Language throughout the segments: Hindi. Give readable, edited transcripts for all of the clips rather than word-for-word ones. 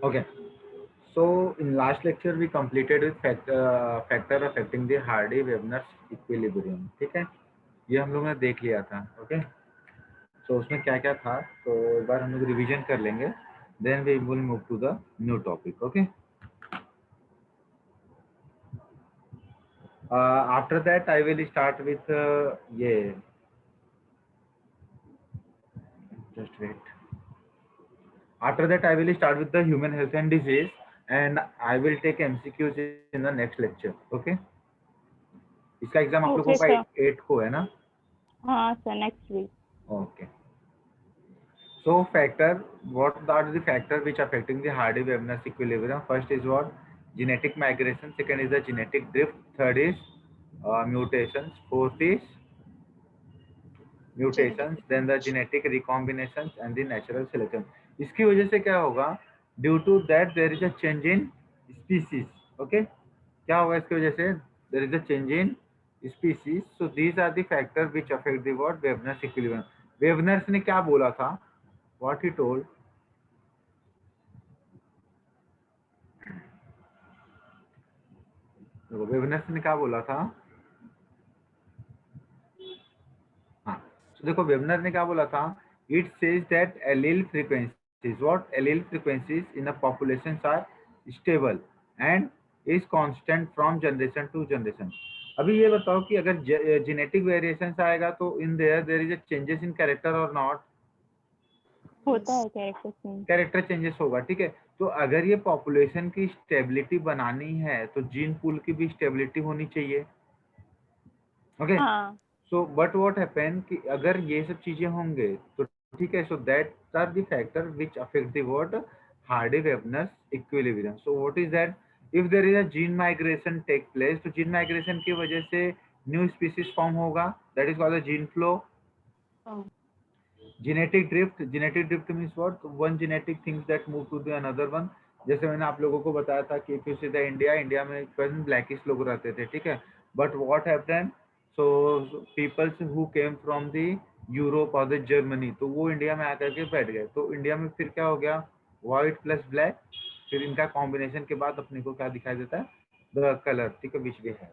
Okay. So in last lecture we completed with factor affecting the Hardy-Webner's equilibrium. ठीक है, ये हम लोगों ने देख लिया था. ओके, तो उसमें क्या क्या था, तो एक बार हम लोग रिवीजन कर लेंगे. Then we will move to the new topic. Okay, after that I will start with ये, just wait. After that, I will start with the human health and disease, and I will take MCQs in the next lecture. Okay? इसका एग्जाम आप लोगों Okay, का sir. 8 को है ना? हाँ sir, next week. Okay. So factor, what are the factors which affecting the Hardy-Webner's equilibrium? First is what? Genetic migration. Second is the genetic drift. Third is mutations. Fourth is mutations. Then the genetic recombinations and the natural selection. इसकी वजह से क्या होगा? Due to that there is a change in species. Okay? क्या होगा इसकी वजह से? There is a change in species. So these are the factors which affect the what? Webner's equilibrium. Webner's ने क्या बोला था? What he told? देखो वेवनेस ने क्या बोला था. हाँ, तो देखो वेवनर ने क्या बोला था. It says that allele frequencies, what allele frequencies in a population are stable and is constant from generation to generation. अभी ये बताओ कि अगर जेनेटिक वेरिएशंस आएगा तो in there is a changes in character और नॉट? होता है कैरेक्टर चेंज. कैरेक्टर चेंजेस होगा. ठीक है, तो अगर ये पॉपुलेशन की स्टेबिलिटी बनानी है तो जीन पूल की भी स्टेबिलिटी होनी चाहिए. ओके, हाँ. सो बट व्हाट हैपन कि अगर ये सब चीजें होंगे तो ठीक है. So that are the factor which affect the what Hardy-Webner's equilibrium. So what is that? If there is a gene migration take place, तो gene migration की वजह से new species form होगा, that is called a gene flow. Genetic drift means what? One genetic things that move to the another one. जैसे मैंने आप लोगों को बताया था कि if you see the India में present blackish लोग रहते थे. ठीक है, but what happened? So people who came from the Europe और द जर्मनी, तो वो इंडिया में आकर के बैठ गए. तो इंडिया में फिर क्या हो गया? White plus black. फिर इनका कॉम्बिनेशन के बाद अपने को क्या दिखाई देता है? The colour. ठीक है, विच वी है.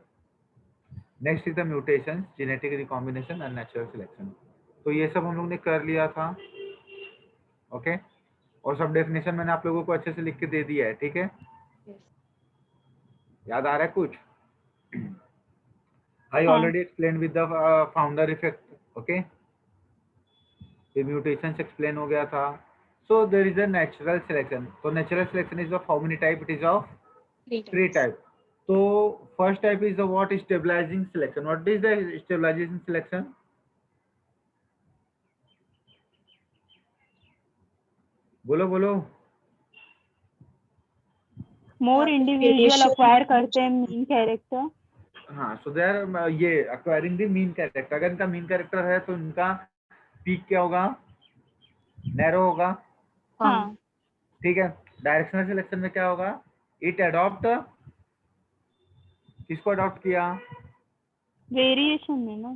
Next is the mutation, genetic recombination and natural selection. तो ये सब हम लोग ने कर लिया था. ओके, और सब डेफिनेशन मैंने आप लोगों को अच्छे से लिख के दे दिया है. ठीक है, याद आ रहा है कुछ? I already explained with the founder effect. Okay, the mutations explain हो गया था. So there is a natural selection. So natural selection is of how many type? It is of 3 type. So first type is the what? Stabilizing selection. What is the stabilizing selection? बोलो बोलो. मोर इंडिविजुअल अक्वायर करते हैं मीन कैरेक्टर. हाँ, सो देयर ये एक्वायरिंग द मीन कैरेक्टर. अगर इनका मीन कैरेक्टर है तो इनका पीक क्या होगा? नैरो होगा. हाँ. ठीक है, डायरेक्शनल सिलेक्शन में क्या होगा? इट अडॉप्ट, किसको अडॉप्ट किया? वेरिएशन में ना.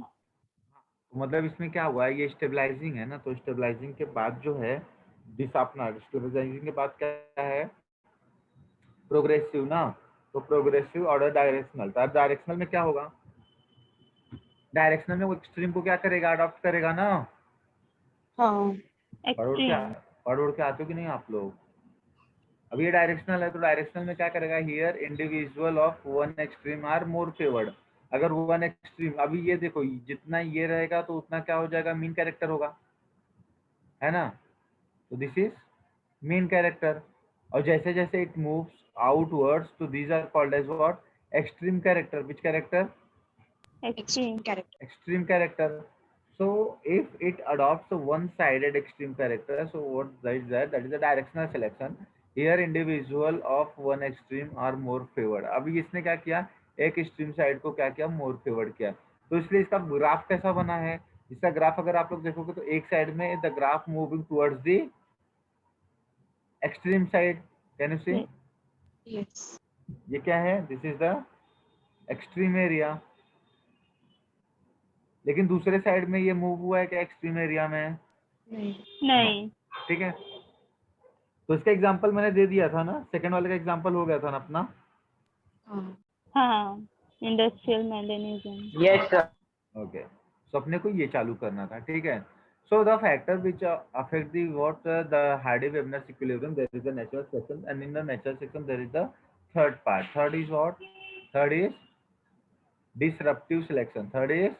तो मतलब इसमें क्या हुआ? ये स्टेबलाइजिंग है ना, तो स्टेबलाइजिंग के बाद जो है अपना स्टेबलाइजिंग के बाद क्या है? प्रोग्रेसिव ना. तो प्रोग्रेसिव और डायरेक्शनल. तो अब डायरेक्शनल में क्या होगा? डायरेक्शनल में वो एक्सट्रीम को क्या करेगा? अडॉप्ट करेगा ना. एक्सट्रीम. पढ़ उड़ के आते हो कि नहीं आप लोग? अब ये डायरेक्शनल है तो डायरेक्शनल में क्या करेगा? Here individual of one extreme are more favoured. अगर वन एक्सट्रीम, अभी ये देखो जितना ये रहेगा तो उतना क्या हो जाएगा? मीन कैरेक्टर होगा, है ना. तो दिस इज मीन कैरेक्टर. और जैसे जैसे इट मूव्स आउटवर्ड्स तो these are called as what? Extreme character. Which character? Extreme. extreme character. So if it adopts a one-sided extreme character, so what is that? That is a directional selection. Here individual of one extreme are more favored. अभी इसने क्या किया? एक extreme side को क्या किया? more favored किया. तो इसलिए इसका ग्राफ कैसा बना है? इसका ग्राफ अगर आप लोग देखोगे तो एक साइड में the graph moving towards the extreme side. Can you see? Yes. ये क्या है? This is the extreme area. लेकिन दूसरे साइड में ये मूव हुआ है क्या एक्सट्रीम एरिया में? नहीं. ठीक है, तो इसका एग्जांपल मैंने दे दिया था ना, सेकंड वाले का एग्जांपल हो गया था ना अपना। हाँ, industrial mechanism. Yes sir. Okay, so अपने को ये चालू करना था, ठीक है। So the factor which affect the what the Hardy Weinberg equilibrium, there is the natural selection, and in the natural selection there is the third part. Third is what? Third is disruptive selection. Third is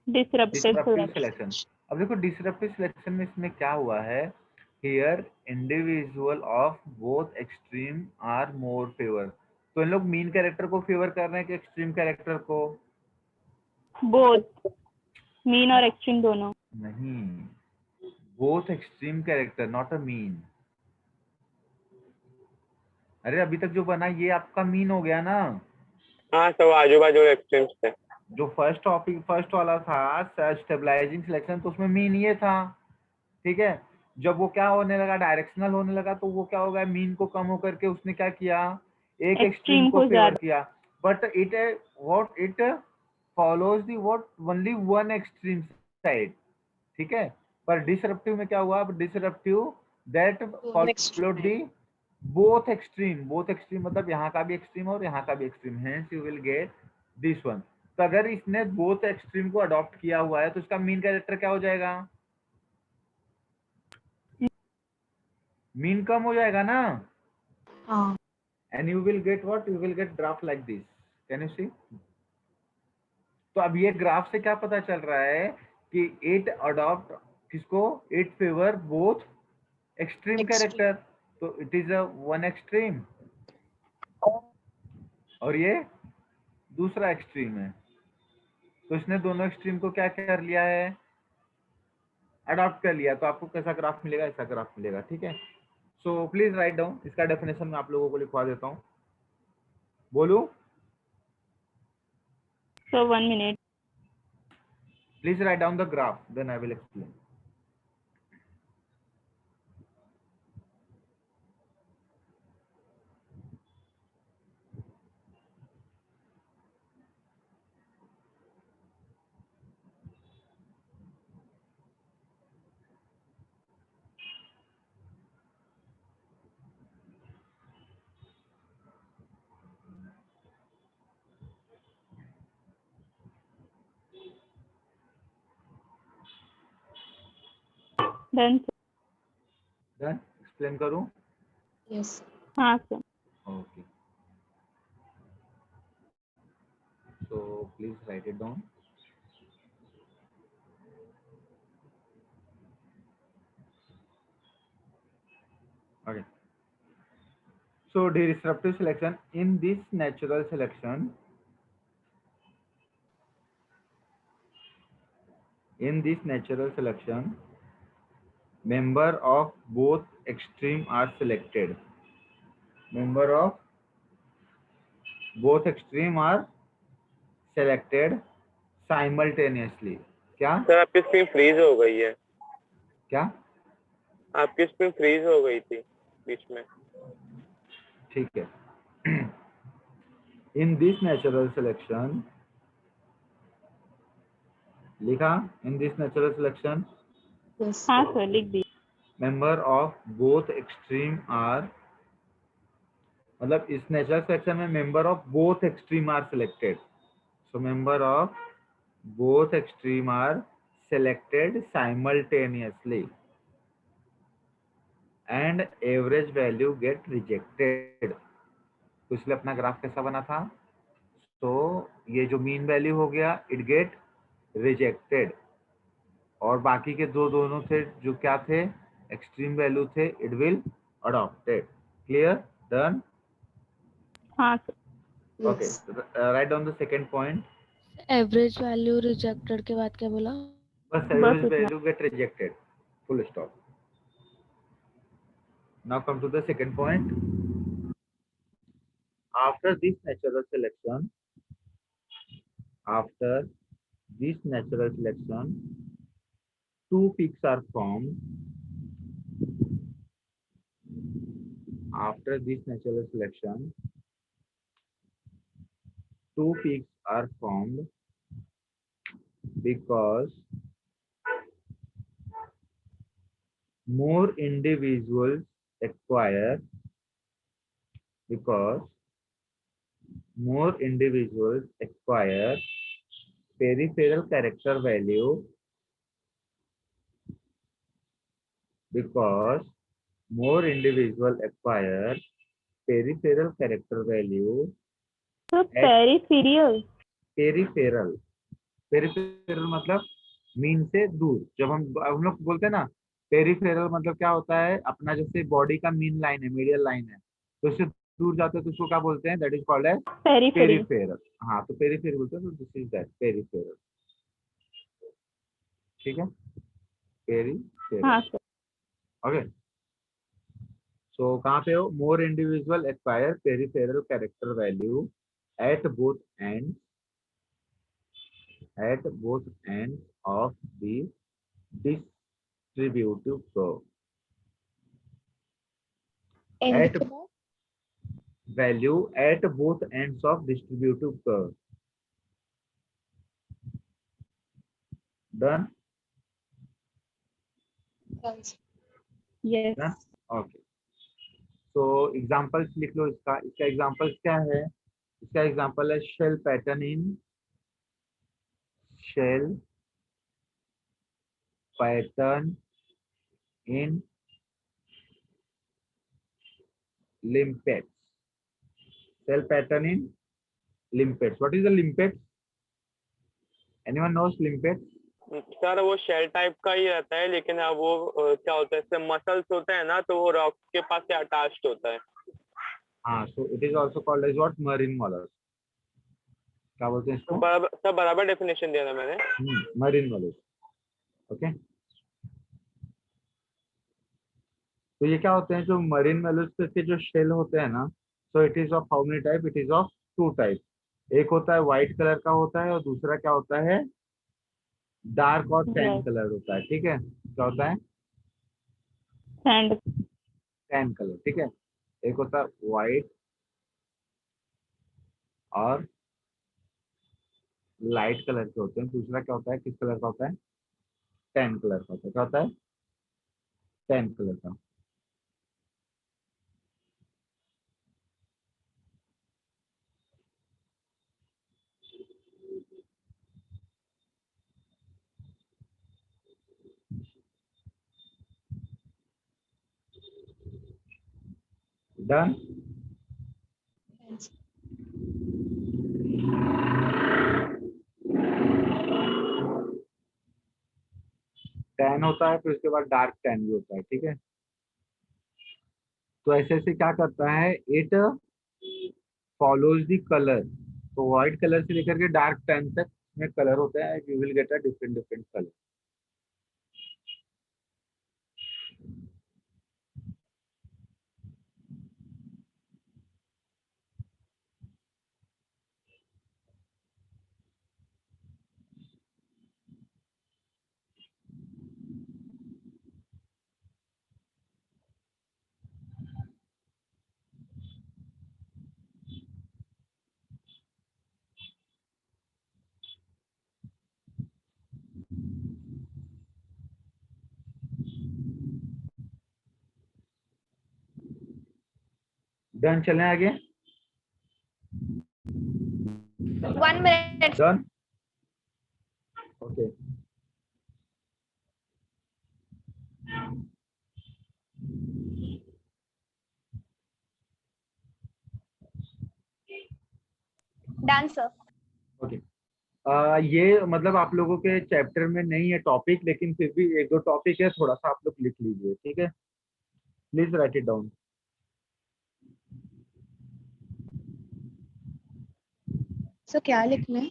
disruptive disruptive selection. Selection. अब देखो डिसरप्टिव सिलेक्शन में इसमें क्या हुआ है, here individual of both extreme are more favour. तो इन लोग मीन कैरेक्टर को फेवर कर रहे हैं कि एक्सट्रीम कैरेक्टर को? बोथ, मीन और एक्सट्रीम दोनों। नहीं, both extreme character, not a mean. अरे अभी तक जो बना ये आपका मीन हो गया ना। हाँ सब आजू बाजू एक्सट्रीम्स थे। जो फर्स्ट टॉपिक फर्स्ट वाला था स्टेबलाइजिंग सिलेक्शन, तो उसमें मीन ये था, ठीक है। जब वो क्या होने लगा, डायरेक्शनल होने लगा, तो वो क्या हो गया, मीन को कम होकर के उसने क्या किया, एक एक्सट्रीम एक्सट्रीम को को फेवर ज्यादा। किया। But it what it follows the what only one extreme side, ठीक है। पर डिसरप्टिव में क्या हुआ, disruptive that followed the both extreme. Both extreme मतलब यहाँ का भी एक्सट्रीम और यहाँ का भी extreme, hence you will get this one. तो अगर इसने बोथ एक्सट्रीम को अडॉप्ट किया हुआ है तो इसका मीन कैरेक्टर क्या हो जाएगा, मीन कम हो जाएगा ना। हाँ। And you will get what, you will get graph like this. Can you see? तो अब ये ग्राफ से क्या पता चल रहा है कि इट अडॉप्ट किसको, it favour both extreme character. तो it is a one extreme और ये दूसरा एक्सट्रीम है। तो इसने दोनों एक्सट्रीम को क्या कर लिया है, अडॉप्ट कर लिया। तो आपको कैसा ग्राफ मिलेगा, ऐसा ग्राफ मिलेगा, ठीक है। सो प्लीज राइट डाउन, इसका डेफिनेशन मैं आप लोगों को लिखवा देता हूँ। बोलू? So 1 minute. Please write down the graph, then I will explain. Done. Done? Explain करूँ? यस। हाँ sir. Okay. So please write it down. Okay. So disruptive selection, in this natural selection, member of both extreme are selected. Member of both extreme are selected simultaneously. क्या? सर आपकी स्क्रीन फ्रीज हो गई है। क्या? आपकी स्क्रीन फ्रीज हो गई थी बीच में। ठीक है। In this natural selection, लिखा? In this natural selection, हाँ सर, लिख दी। member of both extreme are, मतलब इस नेचुरल सिलेक्शन में member of both extreme are selected. So member of both extreme are selected simultaneously and average value get rejected। तो इसलिए अपना ग्राफ कैसा बना था, तो ये जो मीन वैल्यू हो गया इट गेट रिजेक्टेड, और बाकी के दोनों थे जो क्या थे, एक्सट्रीम वैल्यू थे, it will adopted. Clear? Done? हाँ sir. Okay, write down the second point. Average value rejected के बाद क्या बोला? बस बस एवरेज इतना। Value get rejected, full stop. Now come to the second point. After this natural selection, after this natural selection, two peaks are formed. After this natural selection, two peaks are formed because more individuals acquire because more individuals acquire peripheral character value because more individual acquire peripheral character value तो at पेरिफेरियल पेरिफेरल पेरिफेरल मतलब मीन से दूर। जब हम लोग बोलते हैं ना पेरिफेरल मतलब क्या होता है, अपना जैसे बॉडी का मीन लाइन है, मीडियल लाइन है, तो उससे दूर जाते हैं तो उसको क्या बोलते हैं, that is called as periphery. Peripheral. हाँ, तो पेरिफेरल बोलते हैं, तो दिस इज दैट पेरिफेरल। ठीक है, पेरिफेरल। हाँ सर। ओके, सो कहाँ पे हो, more individual acquire peripheral character value at both and of the distributive curve and at के बाद value at both ends of distributive curve. Done? Yes. Done? Okay. So examples लिख लो इसका। इसका examples क्या है? इसका example है shell pattern in limpets. Shell pattern in limpets. What is the limpets? Anyone knows limpets? Sir वो शेल टाइप का ही रहता है, लेकिन अब वो क्या होता है, इससे मसल्स होते हैं ना, तो वो रॉक के पास से अटैच्ड होता है। हाँ, so it is also called as what? Marine mollusk. क्या बोलते हैं इसको? बराबर सब बराबर डेफिनेशन दिया था मैंने। Marine mollusk. ओके, तो ये क्या होते हैं, जो मरीन मेलुस्क के जो शेल होते हैं ना, so it is of how many type, it is of two type. एक होता है व्हाइट कलर का होता है, और दूसरा क्या होता है, डार्क और टैन यस। कलर होता है। ठीक है, क्या होता है, सैंड। Tan colour. ठीक है, एक होता है व्हाइट और लाइट कलर के होते हैं, दूसरा क्या होता है, किस कलर का होता है, टैन कलर का होता है। क्या होता है, टैन कलर का। डन? टैन होता है, फिर उसके बाद डार्क टैन भी होता है। ठीक है, तो ऐसे ऐसे क्या करता है, इट फॉलोज द कलर। तो व्हाइट कलर से लेकर के डार्क टैन तक में कलर होता है, you will get a different different colour. Done, चलें आगे। 1 minute. Done, okay. Done, sir. Okay, ये मतलब आप लोगों के चैप्टर में नहीं है टॉपिक, लेकिन फिर भी एक दो टॉपिक है, थोड़ा सा आप लोग लिख लीजिए। ठीक है, please right it down. Sir क्या लिखना है?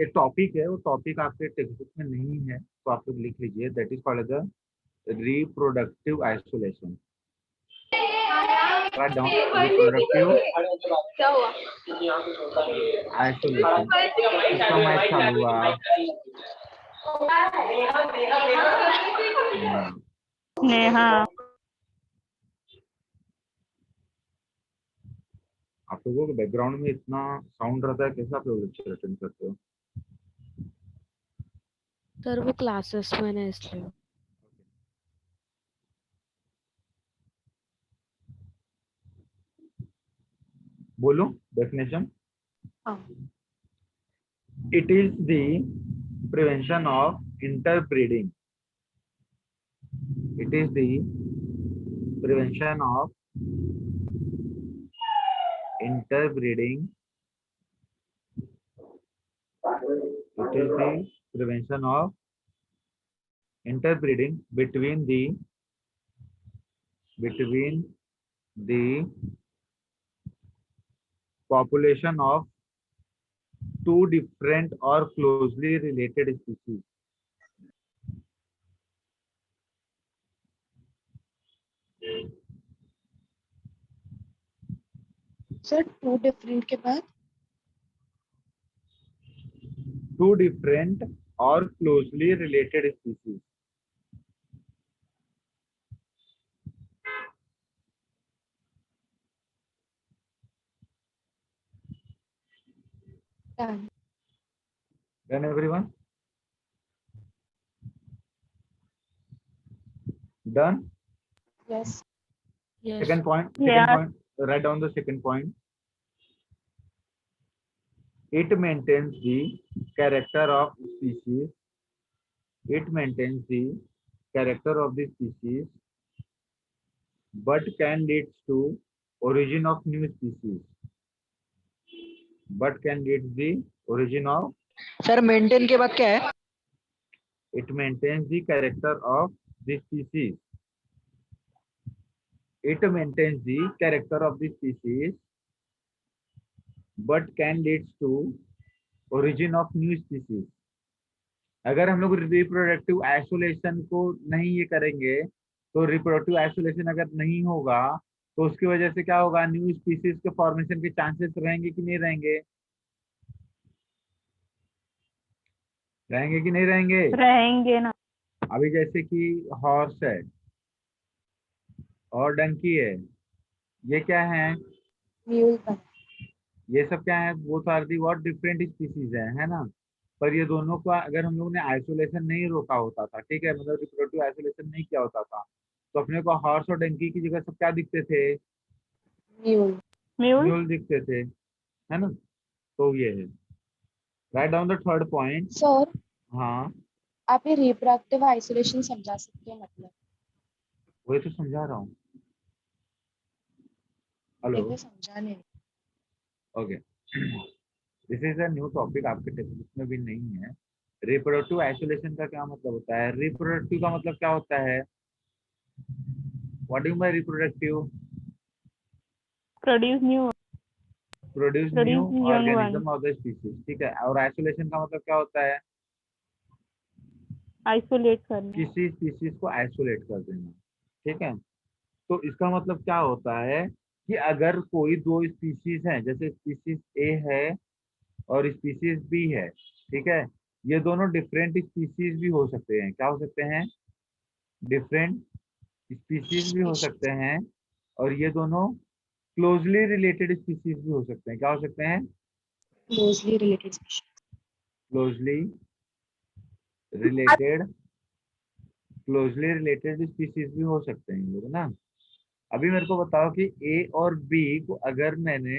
एक टॉपिक है, वो टॉपिक आपके टेक्स्ट बुक में नहीं है, तो आप लोग लिख लीजिए। That is called the reproductive isolation. Write down, reproductive क्या हुआ? आइसोलेशन। इसका मैच चालू हुआ। नेहा। आप लोगों के बैकग्राउंड में इतना साउंड रहता है, कैसे आप लोग लेक्चर अटेंड करते हो? सर वो क्लासेस में ना, इसलिए। बोलो डेफिनेशन. हाँ. It is the prevention of interbreeding. It is the prevention of interbreeding. It is the prevention of interbreeding between the population of two different or closely related species. Sir 2 different के बाद Two different or closely related species. Done. Done, everyone? Done? Yes. Yes. Second point. Yeah. Write down the second point. It maintains the character of species. It maintains the character of the species, but can lead to origin of new species. But can lead the origin of. Sir maintain के बाद क्या है? It maintains the character of the species. It maintains the character of the species, but can lead to origin of new species. अगर हम लोग रिप्रोडक्टिव आइसोलेशन को नहीं ये करेंगे, तो रिप्रोडक्टिव आइसोलेशन अगर नहीं होगा तो उसकी वजह से क्या होगा, न्यू स्पीसीज के फॉर्मेशन के चांसेस रहेंगे कि नहीं रहेंगे? रहेंगे कि नहीं रहेंगे? रहेंगे ना. अभी जैसे कि हॉर्स है और डंकी है, ये क्या है? म्यूल का. ये सब क्या है? वो are the what different species है ना. पर ये दोनों को अगर हम लोग ने आइसोलेशन नहीं रोका होता था, ठीक है, मतलब रिप्रोडक्टिव आइसोलेशन नहीं किया होता था, तो अपने को हॉर्स और डंकी की जगह सब क्या दिखते थे? म्यूल. म्यूल. म्यूल दिखते थे, है ना. तो ये है. Right down the third point. Sir हाँ, आप ये रिप्रोडक्टिव आइसोलेशन समझा सकते हैं मतलब? वही तो समझा रहा हूँ. हेलो. मेरे को समझा नहीं. Okay. This is a new topic, आपके टेक्स्ट बुक में भी नहीं है. रिप्रोडक्टिव आइसोलेशन का क्या मतलब होता है? रिप्रोडक्टिव का मतलब क्या होता है? What do you by reproductive? Produce new. Produce new Produce young organism of the species, ठीक है. और आइसोलेशन का मतलब क्या होता है? आइसोलेट करना. किसी स्पीसीज को आइसोलेट कर देना, ठीक है. तो इसका मतलब क्या होता है कि अगर कोई दो स्पीसीज हैं, जैसे स्पीसीज ए है और स्पीसीज बी है, ठीक है, ये दोनों डिफरेंट स्पीसीज भी हो सकते हैं. क्या हो सकते हैं? डिफरेंट स्पीसीज भी हो सकते हैं. और ये दोनों क्लोजली रिलेटेड स्पीसीज भी हो सकते हैं. क्या हो सकते हैं? Closely related species. Closely related species भी हो सकते हैं लोग ना. अभी मेरे को बताओ कि ए और बी को अगर मैंने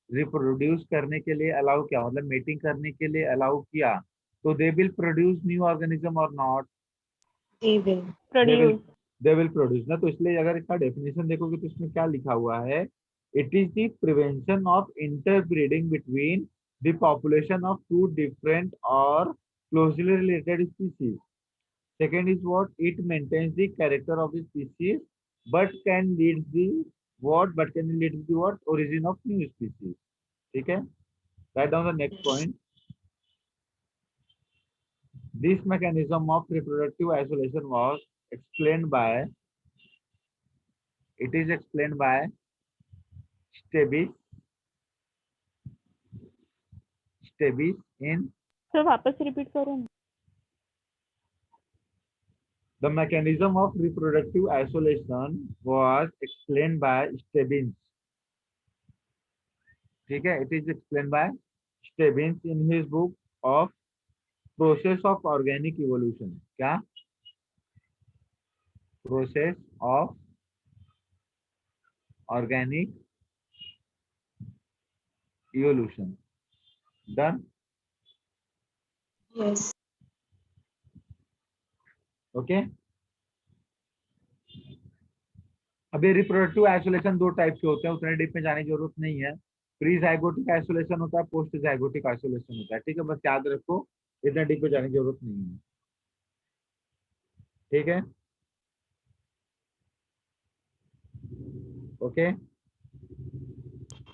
रिप्रोड्यूस करने के लिए अलाउ किया, मतलब मेटिंग करने के लिए अलाउ किया, तो they will produce new organism और not? They will. Produce. They will produce ना. तो इसलिए अगर इसका डेफिनेशन देखोगे तो इसमें क्या लिखा हुआ है? It is the prevention of interbreeding between the population of two different और closely related species. Second is what? It maintains the character of the species, but can lead the what? But can lead to the what? Origin of new species. ठीक है. Write down the next point. This mechanism of reproductive isolation was explained by. It is explained by Stebis. Stebis in. Sir वापस रिपीट करो ना. The mechanism of reproductive isolation was explained by Stebbins. ठीक है. It is explained by Stebbins in his book of Process of Organic Evolution. क्या? Process of Organic evolution. Done. Yes. Okay. अभी रिप्रोडक्टिव आइसोलेशन दो टाइप के होते हैं, उतने डीप में जाने की जरूरत नहीं है। प्री जाइगोटिक आइसोलेशन होता है, पोस्ट जाइगोटिक आइसोलेशन होता है, ठीक है, बस याद रखो, इतना डीप में जाने की जरूरत नहीं है, ठीक है। Okay.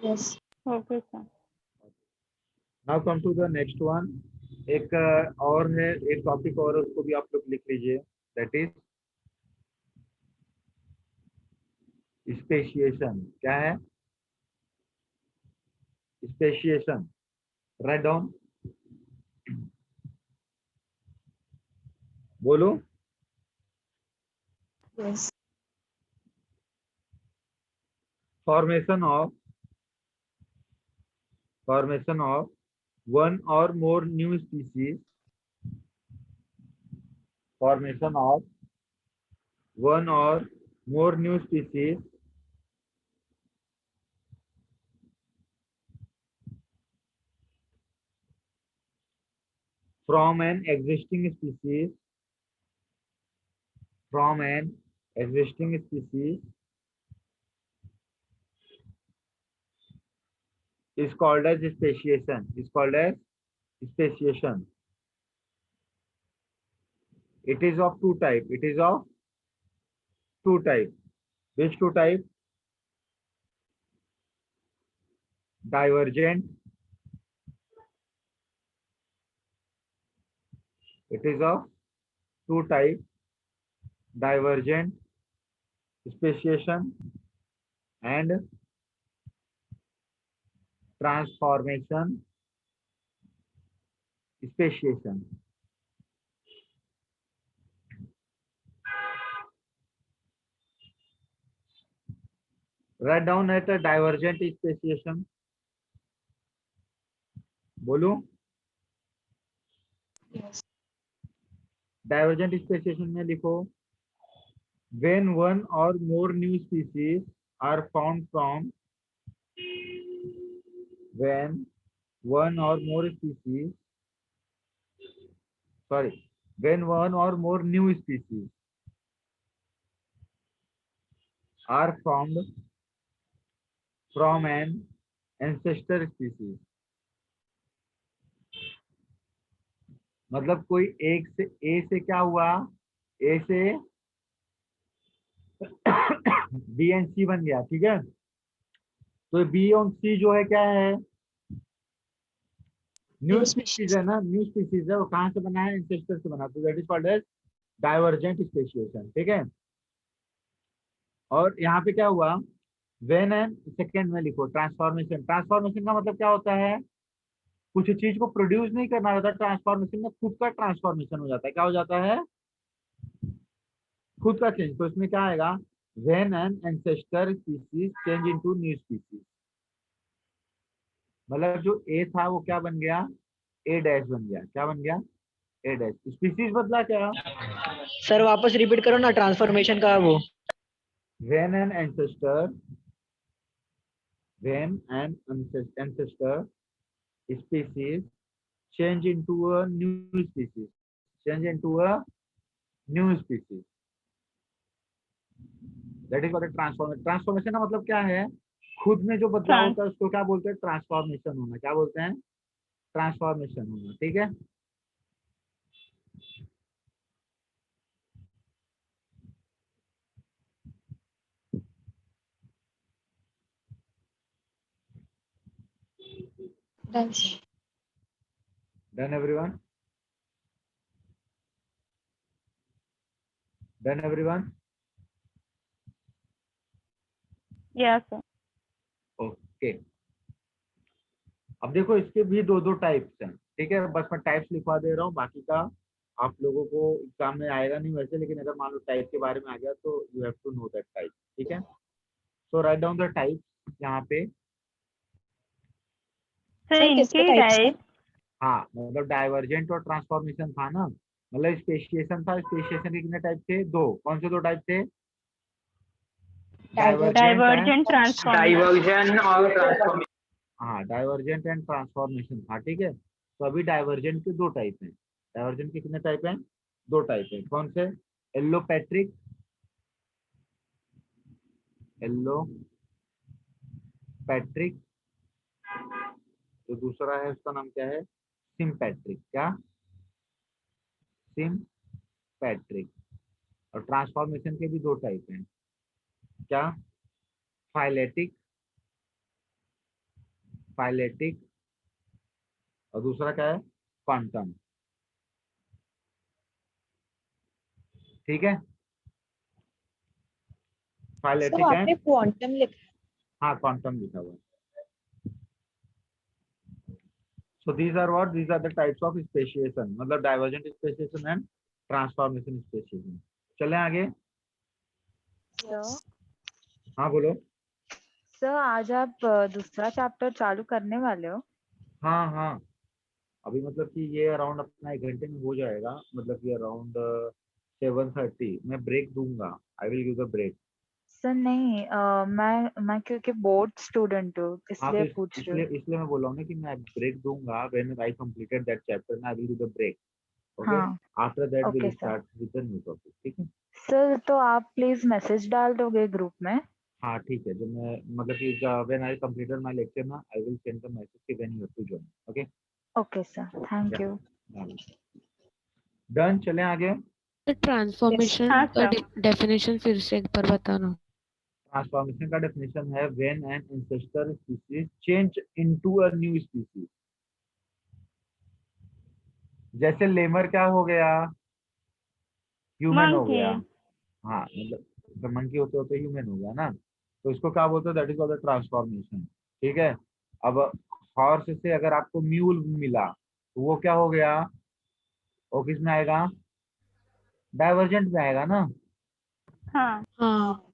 Yes. Okay sir. Now come to the next one. एक और है, एक टॉपिक और है, उसको भी आप लोग लिख लीजिए, दैट इज स्पेशिएशन। क्या है? स्पेशिएशन। राइट डाउन, बोलो। Yes. Formation of one or more new species, formation of one or more new species from an existing species, is called as speciation, It is of two type, which two type? Divergent, it is of two type, divergent speciation and transformation speciation. Write down at a divergent speciation. बोलो। Yes. डाइवर्जेंट स्पेसिएशन में लिखो, when one or more new species are found from, when one or more new species are found from an ancestor species, मतलब कोई एक से ए से क्या हुआ, ए से बी एंड सी बन गया, ठीक है। तो बी और सी जो है क्या है, न्यू स्पीशीज है ना, न्यू स्पीशीज है, वो कहाँ से बना है, एंसेस्टर से बना, तो that is called as divergent speciation, ठीक है। और यहाँ पे क्या हुआ, व्हेन एंड सेकेंड में लिखो ट्रांसफॉर्मेशन। ट्रांसफॉर्मेशन का मतलब क्या होता है, कुछ चीज को प्रोड्यूस नहीं करना होता, ट्रांसफॉर्मेशन में खुद का ट्रांसफॉर्मेशन हो जाता है, क्या हो जाता है, खुद का चेंज। तो इसमें क्या आएगा, when an ancestor species change into new species, मतलब जो ए था वो क्या बन गया, ए डैश बन गया, क्या बन गया, ए डैश। स्पीसीज बदला क्या, सर वापस रिपीट करो ना ट्रांसफॉर्मेशन का वो। when an ancestor species change into a new species, that is what a transformation का मतलब क्या है, खुद में जो बदलाव होता है उसको क्या बोलते हैं, ट्रांसफॉर्मेशन होना, क्या बोलते हैं, ट्रांसफॉर्मेशन होना, ठीक है। Done, sir. Done everyone? Done everyone? Yes sir. Okay. अब देखो इसके भी दो टाइप्स हैं, ठीक है, बस मैं टाइप्स लिखवा दे रहा हूँ, बाकी का आप लोगों को एग्जाम में आएगा नहीं वैसे, लेकिन अगर मान लो टाइप के बारे में आ गया तो you have to know that type, ठीक है। So write down the type यहाँ पे। सर इनके टाइप, हाँ मतलब डाइवर्जेंट और ट्रांसफॉर्मेशन था ना, मतलब स्पेशिएशन था, स्पेशिएशन के कितने टाइप थे, दो, कौन से दो टाइप थे, डाइवर्जेंट ट्रांसफॉर्मेशन। डाइवर्जन और ट्रांसफॉर्मेशन। हाँ डाइवर्जेंट एंड ट्रांसफॉर्मेशन, हाँ ठीक है। तो अभी डाइवर्जेंट के दो टाइप हैं। डाइवर्जेंट के कितने टाइप हैं? दो टाइप हैं। कौन से? Allopatric, allopatric. तो दूसरा है उसका नाम क्या है? सिम्पैट्रिक। क्या? सिम्पैट्रिक। और ट्रांसफॉर्मेशन के भी दो टाइप हैं। क्या? Phyletic, phyletic. और दूसरा क्या है? क्वांटम। ठीक है, सर फाइलेटिक आपने एंड, क्वांटम लिखा हाँ क्वांटम लिखा हुआ है। So these are what? These are the types of speciation, मतलब divergent speciation and transformation speciation. चलें आगे। सर हाँ बोलो। सर आज आप दूसरा चैप्टर चालू करने वाले हो? हाँ हाँ, अभी मतलब कि ये अराउंड अपना 1 घंटे में हो जाएगा, मतलब कि अराउंड 7:30 मैं ब्रेक दूंगा। I will give the break. Sir नहीं, मैं क्योंकि बोर्ड स्टूडेंट हूँ हाँ तो इसलिए पूछ रही इसलिए हूँ। इसलिए मैं बोल रहा हूँ ना कि मैं ब्रेक दूंगा। When I completed that chapter I will give the break. Okay, हाँ, after that okay will sir. Start with the new topic. ठीक है। सर तो आप प्लीज मैसेज डाल दोगे ग्रुप में? हाँ ठीक है, जब मैं मतलब कि when I completed my lecture ना I will send the message कि when you have to join. Okay, okay sir, thank you. Done. चलें आगे। ट्रांसफॉर्मेशन हाँ का सर। डेफिनेशन फिर से एक बार बताना। ट्रांसफॉर्मेशन का डेफिनेशन है when an ancestor species change into a new species. जैसे लेमर क्या हो गया? ह्यूमन हो मंकी। गया। हाँ मतलब जब मंकी होते होते ह्यूमन हो गया ना, तो इसको क्या बोलते हैं? That is called the transformation. ठीक है। अब हॉर्स से अगर आपको म्यूल मिला तो वो क्या हो गया? वो किस में आएगा? डाइवर्जेंट में आएगा ना। हाँ। हाँ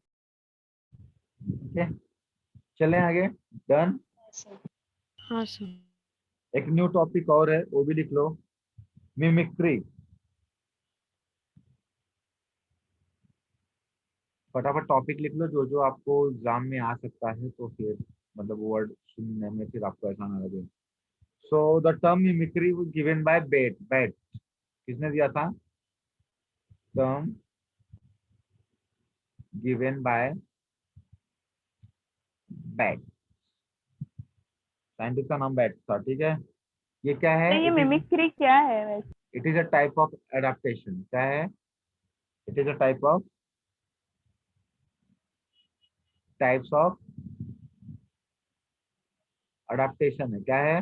ठीक है, चलें आगे। डन। हाँ सर। एक न्यू टॉपिक और है, वो भी लिख लो। मिमिक्री। फटाफट टॉपिक लिख लो जो जो आपको एग्जाम में आ सकता है, तो फिर मतलब वर्ड सुनने में फिर आपको ऐसा ना लगे। So the term mimicry given by Bates. Bates किसने दिया था? Term given by Bates. Scientist का नाम बैट था। ठीक है। ये क्या है? तो ये मिमिक्री क्या है वैसे? It is a type of adaptation. क्या है? It is a types of adaptation है। क्या है?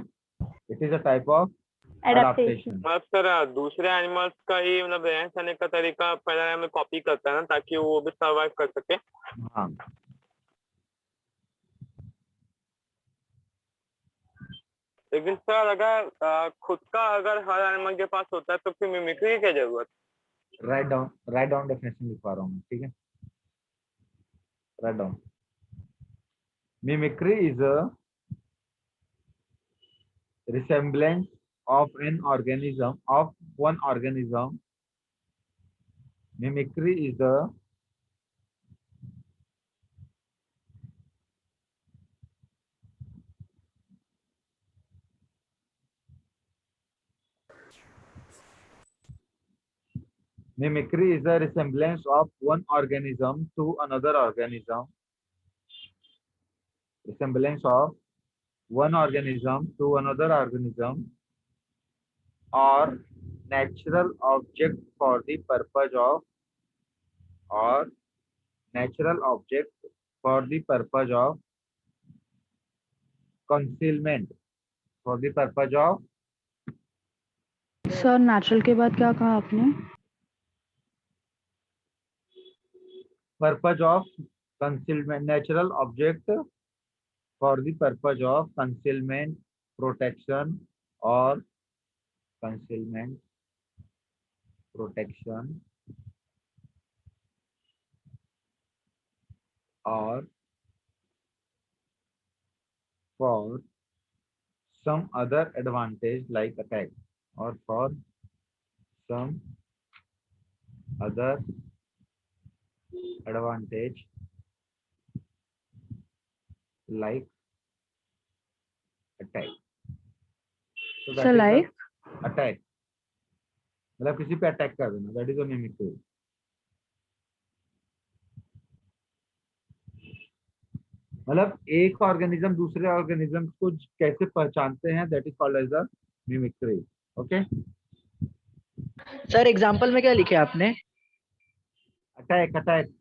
It is a type of adaptation. Adaptation. मतलब सर दूसरे एनिमल्स का ही मतलब रहन सहने का तरीका पहले हमें कॉपी करता है ना, ताकि वो भी सर्वाइव कर सके। हाँ लेकिन सर अगर खुद का अगर हर एनिमल के पास होता है तो फिर मिमिक्री की क्या जरूरत? राइट डाउन डेफिनेशन लिखवा रहा हूँ। ठीक है, write down. Mimicry is a resemblance of an organism of one organism. Mimicry is the resemblance of one organism to another organism. Resemblance of one organism to another organism or natural object for the purpose of or natural object for the purpose of concealment, for the purpose of sir natural के बाद क्या कहा आपने? concealment, natural object for the purpose of concealment, protection or concealment, protection or for some other advantage like attack or for some other advantage like attack. So So that is the like attack, मतलब किसी पे अटैक कर देना, दैट इज अ मिमिक्री. मतलब एक ऑर्गेनिज्म दूसरे ऑर्गेनिज्म को कैसे पहचानते हैं, that is called as a mimicry. Okay. Sir example में क्या लिखे आपने? Attack, attack.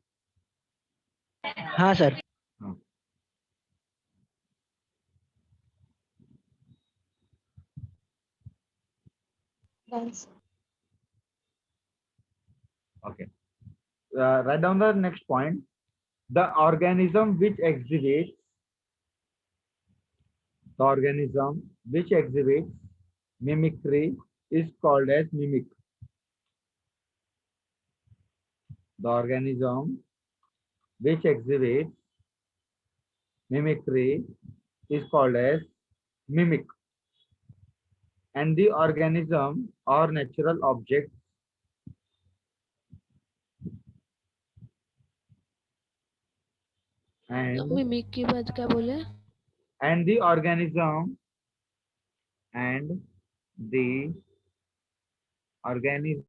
हाँ sir. Dance. Okay. Write down the next point. The organism which exhibits mimicry is called as mimic. The organism which exhibits mimicry is called as mimic. And the organism or natural object and mimic के बाद क्या बोले? the organism and the organism